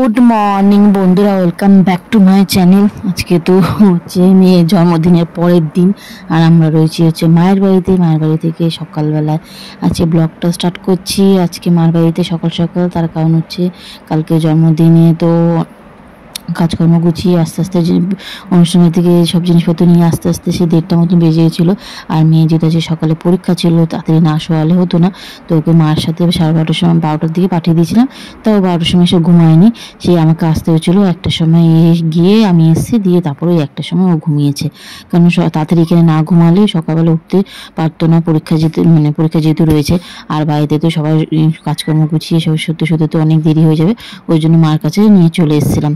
Good morning বন্ধুরা, welcome back to my channel. আজকে তো হচ্ছে মেয়ের জন্মদিনের পরের দিন, আর আমরা রয়েছি হচ্ছে মায়ের বাড়িতে। মায়ের বাড়ি থেকে সকালবেলায় আজকে ব্লগটা স্টার্ট করছি। আজকে মায়ের বাড়িতে সকাল সকাল, তার কারণ হচ্ছে কালকে জন্মদিনে তো কাজকর্ম গুছিয়ে আস্তে আস্তে যে অনুষ্ঠানের থেকে সব জিনিসপত্র নিয়ে আস্তে আস্তে সে 1:30 মতো বেজে গেছিলো। আর মেয়ে যেটা যে সকালে পরীক্ষা ছিল, তাড়াতাড়ি না শোয়ালে হতো না, তো ওকে মার সাথে 12:30টার সময় 12টার দিকে পাঠিয়ে দিয়েছিলাম। তাও 12টার সময় সে ঘুমায়নি, সে আমাকে আসতে হয়েছিলো 1টার সময় গিয়ে আমি এসেছি, দিয়ে তারপরে ওই 1টার সময় ও ঘুমিয়েছে। কারণ তাড়াতাড়ি এখানে না ঘুমালে সকালবেলা উঠতে পারতো না, পরীক্ষা যেহেতু রয়েছে। আর বাড়িতে তো সবাই কাজকর্ম গুছিয়ে সব সত্যি তো অনেক দেরি হয়ে যাবে, ওই জন্য মার কাছে নিয়ে চলে এসেছিলাম।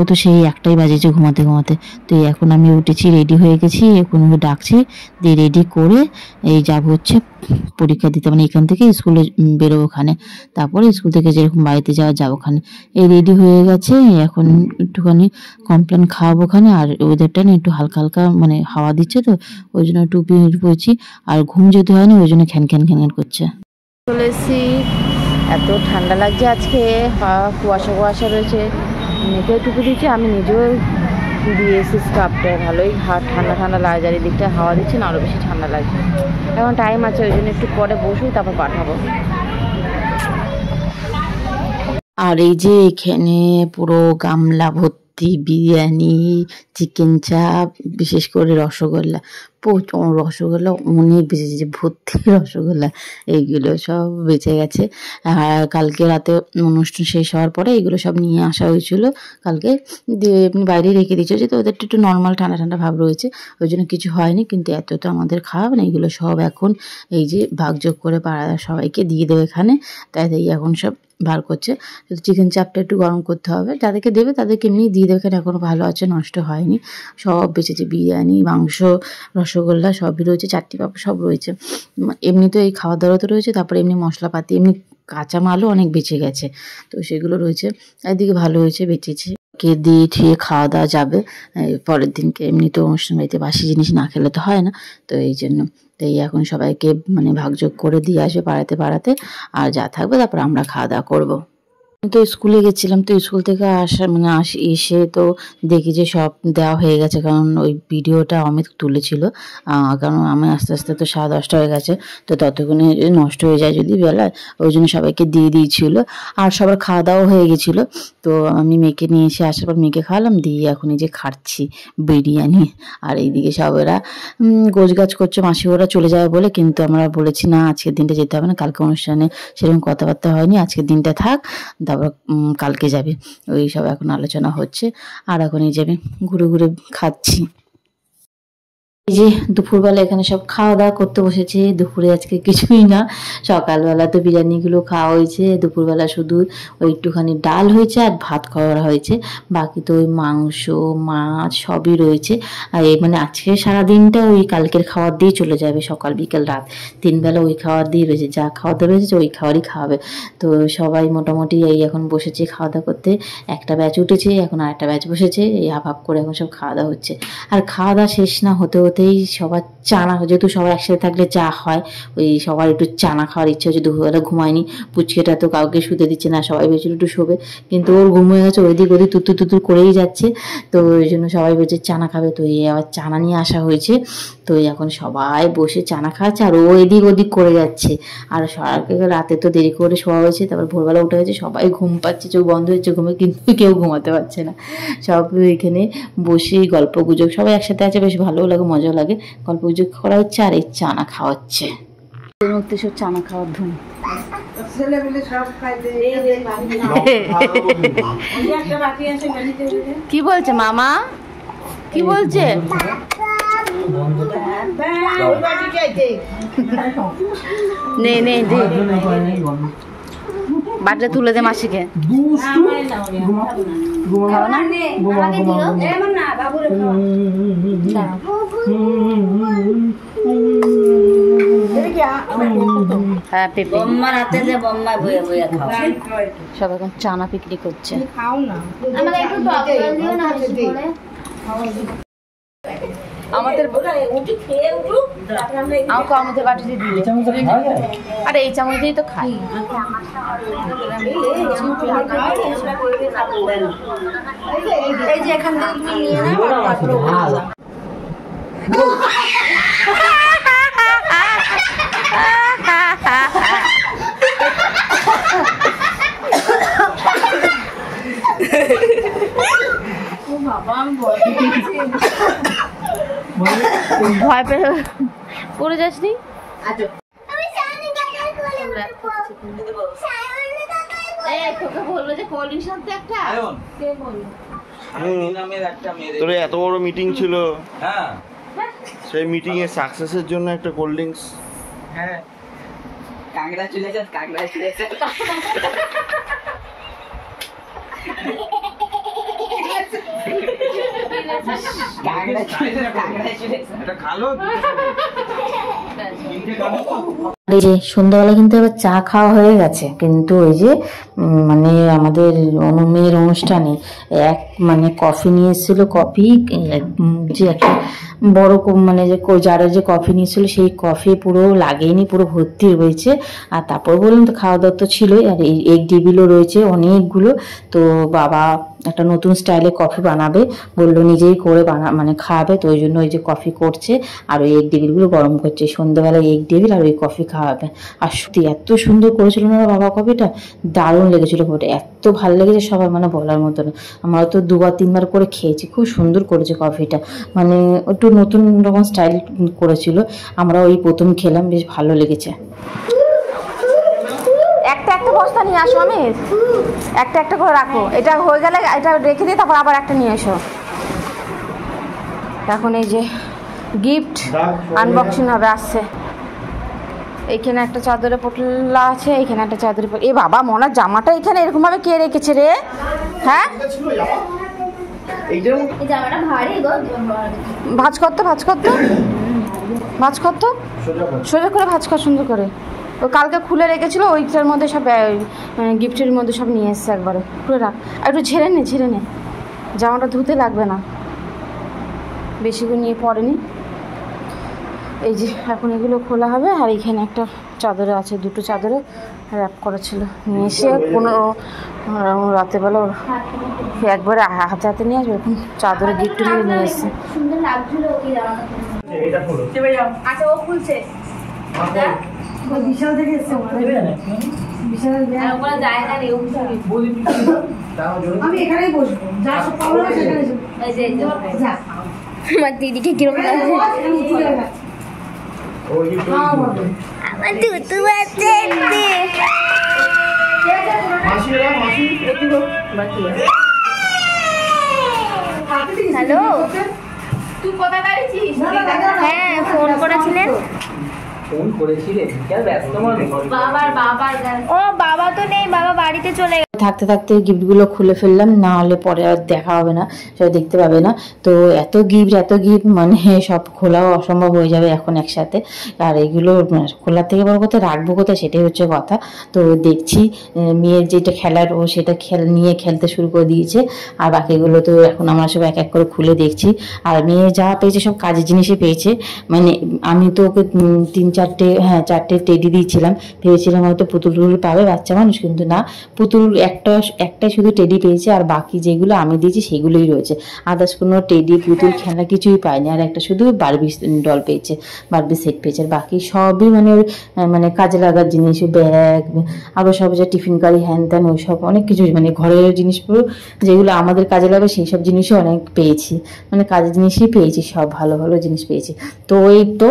তো সেই 1টাই বাজেছে ঘুমাতে। তো এখন আমি উঠেছি, রেডি হয়ে গেছি, এখন ওকে ডাকছি, দিয়ে রেডি করে এই যাব হচ্ছে পরীক্ষা দিতে, মানে এখান থেকে স্কুলে বেরোবো ওখানে, তারপরে স্কুল থেকে যেরকম বাড়িতে যাবো ওখানে। এই রেডি হয়ে গেছে, এখন একটুখানি কমপ্লেন খাওয়াবো ওখানে। আর ওয়েদারটা না একটু হালকা হালকা মানে হাওয়া দিচ্ছে, তো ওই জন্য টুপি পরেছি। আর ঘুম যেতে হয়নি, ওই জন্য খ্যান করছে। চলে এসেছি, এত ঠান্ডা লাগছে আজকে, কুয়াশা রয়েছে। মেয়েকেও টুপি দিচ্ছে, আমি নিজেও দিয়ে এসেছি স্কার্ফটা। ভালোই ঠান্ডা লাগে, চারিদিকটা হাওয়া দিচ্ছে না, আরও বেশি ঠান্ডা লাগছে। এখন টাইম আছে, ওই জন্য একটু পরে বসুই, তারপর পাঠাবো। আর এই যে এখানে পুরো গামলা ভর্তি বিরিয়ানি, চিকেন চাপ, বিশেষ করে রসগোল্লা, রসগোল্লা অনেক বেঁচেছে, ভর্তি রসগোল্লা, এইগুলো সব বেঁচে গেছে। আর কালকে রাতে অনুষ্ঠান শেষ হওয়ার পরে এগুলো সব নিয়ে আসা হয়েছিল কালকে, দিয়ে এমনি বাইরে রেখে দিয়েছে, যে তো ওদের একটু নর্মাল ঠান্ডা ভাব রয়েছে, ওই জন্য কিছু হয়নি। কিন্তু এত তো আমাদের খাওয়াবে না, এগুলো সব এখন এই যে ভাগযোগ করে পাড়ার সবাইকে দিয়ে দেবে এখানে, তাই এখন সব বার করছে। চিকেন চাপটা একটু গরম করতে হবে, যাদেরকে দেবে তাদেরকে এমনি দিয়ে দেবে, এখানে এখনো ভালো আছে, নষ্ট হয়নি, সব বেঁচেছে। বিরিয়ানি, মাংস, রসগোল্লা সবই রয়েছে, চাটনি পাপড় সব রয়েছে। এমনি তো এই খাওয়া দাওয়া তো রয়েছে, তারপরে এমনি মশলাপাতি, এমনি কাঁচা মালও অনেক বেঁচে গেছে, তো সেগুলো রয়েছে। একদিকে ভালো হয়েছে, বেঁচেছে, কে দিয়ে ঠিয়ে খাওয়া দাওয়া যাবে পরের দিনকে। এমনি তো অনুষ্ঠান বাড়িতে বাসি জিনিস না খেলে তো হয় না, তো এই জন্য তাই এখন সবাইকে মানে ভাগযোগ করে দিয়ে আসবে পাড়াতে, আর যা থাকবে তারপর আমরা খাওয়া দাওয়া করবো। তো স্কুলে গেছিলাম, তো স্কুল থেকে এসে তো দেখি যে সব দেওয়া হয়ে গেছে, কারণ ওই ভিডিওটা অমিত তুলেছিল। কারণ আমি আস্তে আস্তে তো 10:30 হয়ে গেছে, তো ততক্ষণে নষ্ট হয়ে যায় যদি বেলায়, ওই জন্য সবাইকে দিয়ে দিয়েছিল। আর সবার খাওয়া দাওয়া হয়ে গেছিলো, তো আমি মেয়েকে নিয়ে এসে আসার পর মেয়েকে খাওয়ালাম, দিয়ে এখন এই যে খাচ্ছি বিরিয়ানি। আর এইদিকে সব এরা গোছগাছ করছে, মাসি ওরা চলে যাবে বলে, কিন্তু আমরা বলেছি না, আজকের দিনটা যেতে হবে না, কালকে অনুষ্ঠানে সেরকম কথাবার্তা হয়নি, আজকের দিনটা থাক, তারপর কালকে যাবে, ওই সব এখন আলোচনা হচ্ছে। আর এখন এই যাবে ঘুরে খাচ্ছি। এই যে দুপুরবেলা এখানে সব খাওয়া দাওয়া করতে বসেছে। দুপুরে আজকে কিছুই না, সকালবেলা তো বিরিয়ানিগুলো খাওয়া হয়েছে, দুপুরবেলা শুধু ওই একটুখানি ডাল হয়েছে আর ভাত করা হয়েছে, বাকি তো ওই মাংস, মাছ সবই রয়েছে। আর এই মানে আজকে সারাদিনটা ওই কালকের খাবার দিয়ে চলে যাবে, সকাল বিকেল রাত 3 বেলা ওই খাবার দিয়ে রয়েছে, যা খাওয়া দাওয়া রয়েছে ওই খাবারই খাওয়াবে। তো সবাই মোটামুটি এই এখন বসেছে খাওয়া দাওয়া করতে, একটা ব্যাচ উঠেছে, এখন আরেকটা ব্যাচ বসেছে, এই হাফ করে এখন সব খাওয়া দাওয়া হচ্ছে। আর খাওয়া দাওয়া শেষ না হতেই সবার চানা, যেহেতু সবাই একসাথে থাকলে চা হয়, ওই সবার একটু চানা খাওয়ার ইচ্ছে হচ্ছে। দুপুরবেলা ঘুমায়নি, পুচকেটা তো কাউকে শুতে দিচ্ছে না, সবাই ভেবেছিল একটু শোবে, কিন্তু ওর ঘুম হয়ে গেছে, ওইদিক তুতুর করেই যাচ্ছে, তো ওই জন্য সবাই বলছে চানা খাবে, তো এই আবার চানা নিয়ে আসা হয়েছে। তো এখন সবাই বসে চানা খাচ্ছে, আর ও এদিক ওদিক করে যাচ্ছে। আর রাতে তো দেরি করে শোয়া হয়েছে, তারপর ভোরবেলা উঠে গেছে, সবাই ঘুম পাচ্ছে, চোখ বন্ধ হচ্ছে ঘুমে, কিন্তু কেউ ঘুমাতে পারছে না। সব এখানে বসে গল্প গুজব, সবাই একসাথে আছে, বেশ ভালো লাগে, মজা লাগে, গল্প গুজব করা হচ্ছে, আর এই চানা খাওয়াচ্ছে। সব চানা খাওয়ার ধুম। কি বলছে মামা, কি বলছে? নে বাটলে তুলে দে মাসিকে। হ্যাঁ, সব এখন চানা পিকনিক করছে। আমাদের আমাদের বাটিতে দিলে আরে এই চামচ দিয়েই তো খাই। এই যে এখান থেকে তুমি নিয়ে নাও। ভয় পেয়ে পড়ে যাসনি? তোর এত বড় মিটিং ছিল, সেই মিটিং এর সাকসেসের জন্য একটা কোল্ড ড্রিঙ্কস। হ্যাঁ, কংগ্রাচুলেশন কংগ্রাচুলেশন। এই যে সন্ধ্যাবেলা কিন্তু এবার চা খাওয়া হয়ে গেছে, কিন্তু ওই যে মানে আমাদের মেয়ের অনুষ্ঠানে এক মানে কফি নিয়ে এসেছিল। কফি যে একটা বড় মানে যে যারা যে কফি নিয়েছিল সেই কফি পুরো লাগেনি, পুরো ভর্তি রয়েছে। আর তারপর বললাম তো খাওয়া দাওয়া তো ছিলই, আর এই এগ টেবিলও রয়েছে অনেকগুলো। তো বাবা একটা নতুন স্টাইলে কফি বানাবে বললো, নিজেই করে মানে খাওয়াবে, তো ওই জন্য ওই যে কফি করছে আর ওই এগ টেবিলগুলো গরম করছে। সন্ধ্যাবেলায় এগ টেবিল আর ওই কফি খাওয়াবে। আর সত্যি এত সুন্দর করেছিল না বাবা কফিটা, দারুণ লেগেছিল কফিটা, এত ভালো লেগেছে সবার মানে বলার মতো না। আমরা তো 2-3 বার করে খেয়েছি, খুব সুন্দর করেছে কফিটা, মানে একটু নতুন রকম স্টাইল করেছিল। আমরা ওই প্রথম খেলাম, বেশ ভালো লেগেছে। একটা একটা বস্তা নিয়ে আসো, আমি একটা একটা করে রাখো, এটা হয়ে গেলে এটা রেখে দিই, তারপর আবার একটা নিয়ে এসো। এখন এই যে গিফট আনবক্সিং হবে, আসছে। এইখানে একটা চাদরে পটলা আছে, এইখানে একটা চাদরে। এ বাবা, মনার জামাটা এখানে এরকম ভাবে কে রেখেছে রে? হ্যাঁ, ভাঁজ করতো ভাঁজ করতো ভাঁজ করতো, সোজা করে ভাঁজ কর সুন্দর করে। ও কালকে খুলে রেখেছিল, ওইটার মধ্যে সব গিফটের মধ্যে সব নিয়ে এসছে একবারে। খুলে রাখ, আর একটু ঝেড়ে নে, ঝেড়ে নে, জামাটা ধুতে লাগবে না, বেশি করে নিয়ে পড়েনি। এই যে এখন এগুলো খোলা হবে। আর এখানে একটা চাদরে আছে, দুটো চাদরে র্যাপ করা ছিল, নিয়ে এসে কোনো রাতেরবেলা একবারে হাতে হাতে নিয়ে আসবে, এরকম চাদরে গিফট নিয়ে এসছে। সুন্দর লাগছিল। আচ্ছা, ও খুলছে বিশাল থেকে এসছে, আমি এখানেই বসবো, আমার দিদিকে কিরকম লাগছে? আমার দুটো বাচ্চা হ্যালো, তুই কোথায় দাঁড়িয়েছিস? হ্যাঁ, ফোন করেছিলেন। ও বাবা তো নেই, বাবা বাড়িতে চলে গেছে। থাকতে থাকতে গিফটগুলো খুলে ফেললাম, না হলে পরে আর দেখা হবে না, সব দেখতে পাবে না। তো এত গিফট মানে সব খোলাও অসম্ভব হয়ে যাবে এখন একসাথে। আর এগুলো খোলার থেকে বড় কথা রাখবো কোথায়, সেটাই হচ্ছে কথা। তো দেখছি মেয়ের যেটা খেলার, ও সেটা নিয়ে খেলতে শুরু করে দিয়েছে। আর বাকিগুলো তো এখন আমরা সব এক এক করে খুলে দেখছি। আর মেয়ে যা পেয়েছে সব কাজের জিনিসই পেয়েছে। মানে আমি তো ওকে 3-4টে টেডি দিয়েছিলাম, ভেবেছিলাম হয়তো পুতুল পাবে বাচ্চা মানুষ, কিন্তু না, পুতুল একটাই শুধু টেডি পেয়েছে। আর বাকি যেগুলো আমি দিয়েছি সেগুলোই রয়েছে, আদার্স কোনো টেডি পুতুল খেলা কিছুই পায়নি। আর একটা শুধু বারবি ডল পেয়েছে, বারবি সেট পেয়েছে। আর বাকি সবই মানে কাজে লাগার জিনিস, ব্যাগ, আরও সব যে টিফিন কারি, হ্যান ত্যান, ওই সব অনেক কিছু, মানে ঘরের জিনিসগুলো যেগুলো আমাদের কাজে লাগবে সেই সব জিনিসও অনেক পেয়েছি, মানে কাজের জিনিসই পেয়েছি, সব ভালো ভালো জিনিস পেয়েছি। তো ওই তো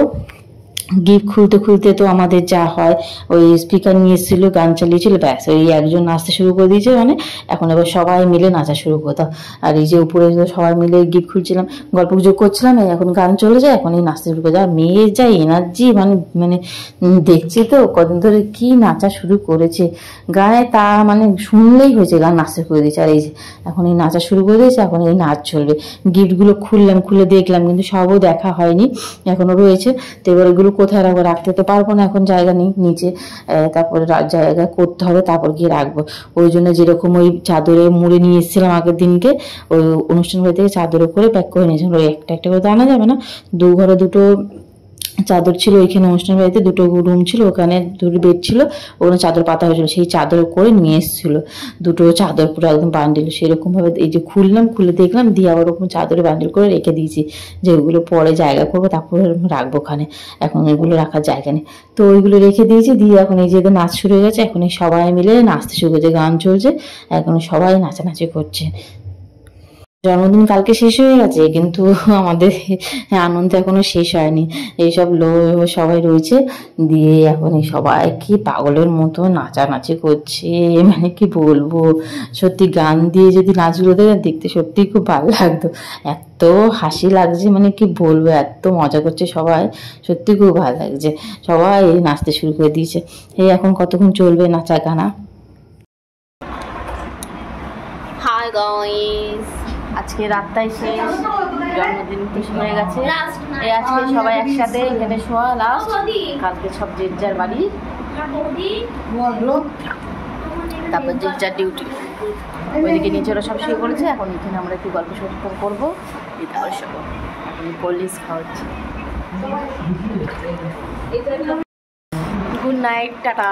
গিফট খুলতে খুলতে তো আমাদের যা হয়, ওই স্পিকার নিয়ে এসেছিলো, গান চালিয়েছিল, ব্যাস ওই একজন নাচতে শুরু করে দিয়েছে। মানে এখন এবার সবাই মিলে নাচা শুরু করতাম। আর এই যে উপরে সবাই মিলে গিফট খুলছিলাম, গল্প গুজব করছিলাম, এখন গান চলে যায়, এখন এই নাচতে শুরু করে যায়। আর মেয়ের যা এনার্জি, মানে দেখছি তো কদিন ধরে কি নাচা শুরু করেছে গায়ে, তা মানে শুনলেই হয়েছে গান নাচতে করে দিয়েছে। আর এই যে এখন এই নাচা শুরু করে দিয়েছে, এখন এই নাচ চলবে। গিফটগুলো খুলে দেখলাম, কিন্তু সবও দেখা হয়নি, এখনো রয়েছে। তো এবার এগুলো কোথায় রাখবো, রাখতে তো পারবো না, এখন জায়গা নেই নিচে, তারপরে জায়গা করতে হবে, তারপর গিয়ে রাখবো। ওই জন্য যেরকম ওই চাদরে মুড়ে নিয়ে এসেছিলাম আগের দিনকে, ওই অনুষ্ঠান বাড়ি থেকে চাদরে করে প্যাক করে নিয়েছিলাম। ওই একটা একটা করে তো আনা যাবে না, দু ঘরে দুটো চাদর ছিল, ওইখানে অনুষ্ঠান বাড়িতে দুটো রুম ছিল, ওখানে দুটো বেড ছিল, ওখানে চাদর পাতা হয়েছিল, সেই চাদর করে নিয়ে এসেছিল দুটো চাদর পুরো একদম বান্ডিল। সেরকমভাবে এই যে খুললাম, খুলে দেখলাম, দিয়ে আবার ওরকম চাদরে বান্ডিল করে রেখে দিয়েছি, যে ওইগুলো পরে জায়গা করবো, তারপরে রাখবো ওখানে, এখন ওইগুলো রাখার জায়গা নেই। তো ওইগুলো রেখে দিয়েছি, দিয়ে এখন এই যে নাচ শুরু হয়ে গেছে, এখন এই সবাই মিলে নাচতে শুরু করেছে, গান চলছে, এখন সবাই নাচানাচি করছে। জন্মদিন কালকে শেষ হয়ে গেছে, কিন্তু আমাদের আনন্দ এখনো শেষ হয়নি। এইসব সবাই রয়েছে, দিয়ে এখন এই সবাই কি পাগলের মতো নাচানাচি করছে, মানে কি বলবো, সত্যি গান দিয়ে যদি নাচগুলো দেখতে সত্যি খুব ভালো লাগতো, এত হাসি লাগছে, মানে কি বলবো, এত মজা করছে সবাই, সত্যি খুব ভালো লাগছে। সবাই নাচতে শুরু করে দিয়েছে। এই এখন কতক্ষণ চলবে নাচা গানা। হাই গাইস, আজকে রাতটাই শেষ, জন্মদিন তো হয়ে গেছে, এই আজকে সবাই একসাথে এখানে শোয়া লাস্ট, কালকে সব যে যার বাড়ি, তারপর যে যার ডিউটি, ওইদিকে নিচে ওরা সব শুয়ে পড়েছে, এখন এখানে আমরা একটু গল্প সল্প করবো, তারপর সব এখন কোল্ড ড্রিঙ্কস খাওয়াচ্ছি। Good night, tata.